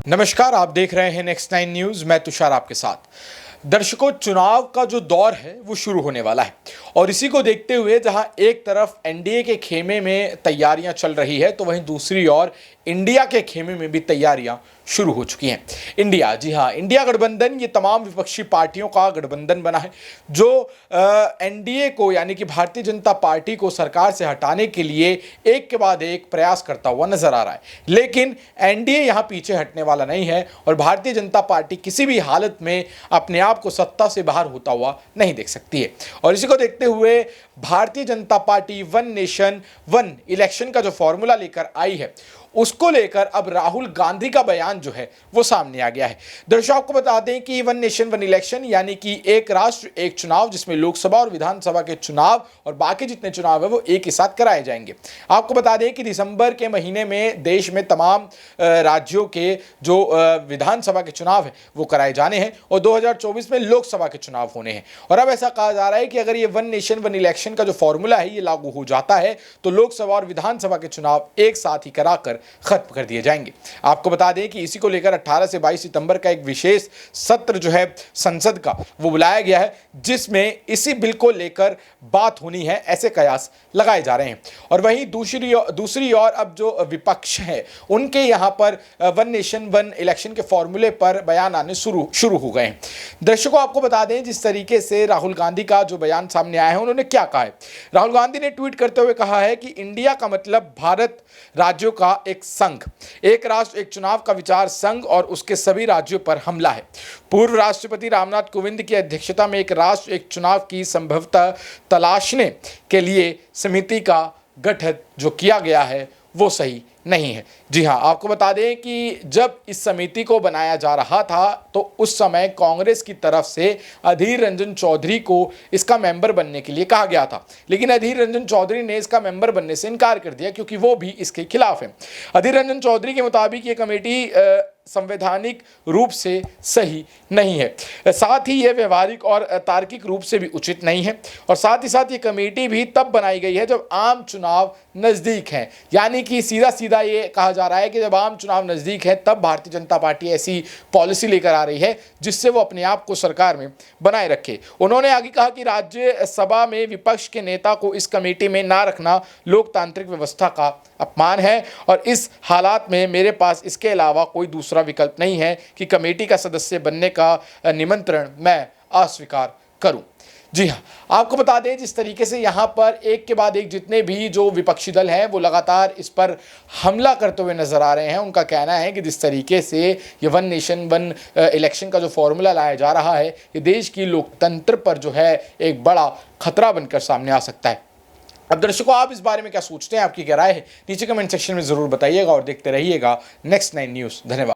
नमस्कार, आप देख रहे हैं नेक्स्ट 9 न्यूज़। मैं तुषार आपके साथ। दर्शकों, चुनाव का जो दौर है वो शुरू होने वाला है और इसी को देखते हुए जहां एक तरफ एनडीए के खेमे में तैयारियां चल रही है तो वहीं दूसरी ओर इंडिया के खेमे में भी तैयारियां शुरू हो चुकी हैं। इंडिया, जी हाँ, इंडिया गठबंधन ये तमाम विपक्षी पार्टियों का गठबंधन बना है जो एनडीए को यानी कि भारतीय जनता पार्टी को सरकार से हटाने के लिए एक के बाद एक प्रयास करता हुआ नजर आ रहा है। लेकिन एनडीए यहां पीछे हटने वाला नहीं है और भारतीय जनता पार्टी किसी भी हालत में अपने आप को सत्ता से बाहर होता हुआ नहीं देख सकती है। और इसी को देखते हुए Bharatiya Janata party one nation one election का जो फॉर्मूला लेकर आई है उसको लेकर अब राहुल गांधी का बयान जो है वो सामने आ गया है। दर्शकों को बता दें कि वन नेशन वन इलेक्शन यानी कि एक राष्ट्र एक चुनाव, जिसमें लोकसभा और विधानसभा के चुनाव और बाकी जितने चुनाव है वो एक ही साथ कराए जाएंगे। आपको बता दें कि दिसंबर के महीने में देश में तमाम राज्यों के जो विधानसभा के चुनाव है वो कराए जाने हैं और 2024 में लोकसभा के चुनाव होने हैं। और अब ऐसा कहा जा रहा है कि अगर ये वन नेशन वन इलेक्शन का जो फॉर्मूला है ये लागू हो जाता है तो लोकसभा और विधानसभा के चुनाव एक साथ ही कराकर खत्म कर दिए जाएंगे। आपको बता दें कि इसी को लेकर 18 से 22 सितंबर का एक विशेष सत्र जो है संसद का वो बुलाया गया है जिसमें इसी बिल को लेकर बात होनी है, ऐसे कयास लगाए जा रहे हैं। और वहीं दूसरी ओर अब जो विपक्ष है उनके यहां पर वन नेशन वन इलेक्शन के फॉर्मूले पर बयान आने शुरू हो गए हैं। दर्शकों, आपको बता दें जिस तरीके से राहुल गांधी का जो बयान सामने आया है उन्होंने क्या कहा है। राहुल गांधी ने ट्वीट करते हुए कहा है कि इंडिया का मतलब भारत राज्यों का एक संघ, एक राष्ट्र एक चुनाव का विचार संघ और उसके सभी राज्यों पर हमला है। पूर्व राष्ट्रपति रामनाथ कोविंद की अध्यक्षता में एक राष्ट्र एक चुनाव की संभवतः तलाशने के लिए समिति का गठन जो किया गया है वो सही नहीं है। जी हाँ, आपको बता दें कि जब इस समिति को बनाया जा रहा था तो उस समय कांग्रेस की तरफ से अधीर रंजन चौधरी को इसका मेंबर बनने के लिए कहा गया था, लेकिन अधीर रंजन चौधरी ने इसका मेंबर बनने से इनकार कर दिया क्योंकि वो भी इसके खिलाफ है। अधीर रंजन चौधरी के मुताबिक ये कमेटी संवैधानिक रूप से सही नहीं है, साथ ही यह व्यवहारिक और तार्किक रूप से भी उचित नहीं है और साथ ही साथ ये कमेटी भी तब बनाई गई है जब आम चुनाव नज़दीक हैं। यानी कि सीधा सीधा ये कहा जा रहा है कि जब आम चुनाव नज़दीक है तब भारतीय जनता पार्टी ऐसी पॉलिसी लेकर आ रही है जिससे वो अपने आप को सरकार में बनाए रखे। उन्होंने आगे कहा कि राज्यसभा में विपक्ष के नेता को इस कमेटी में ना रखना लोकतांत्रिक व्यवस्था का अपमान है और इस हालात में मेरे पास इसके अलावा कोई दूसरा विकल्प नहीं है कि कमेटी का सदस्य बनने का निमंत्रण मैं अस्वीकार करूं। जी हाँ, आपको बता दें जिस तरीके से यहाँ पर एक के बाद एक जितने भी जो विपक्षी दल हैं वो लगातार इस पर हमला करते हुए नजर आ रहे हैं। उनका कहना है कि जिस तरीके से ये वन नेशन वन इलेक्शन का जो फॉर्मूला लाया जा रहा है ये देश की लोकतंत्र पर जो है एक बड़ा खतरा बनकर सामने आ सकता है। अब दर्शकों, आप इस बारे में क्या सोचते हैं, आपकी क्या राय है नीचे कमेंट सेक्शन में ज़रूर बताइएगा और देखते रहिएगा नेक्स्ट 9 न्यूज़। धन्यवाद।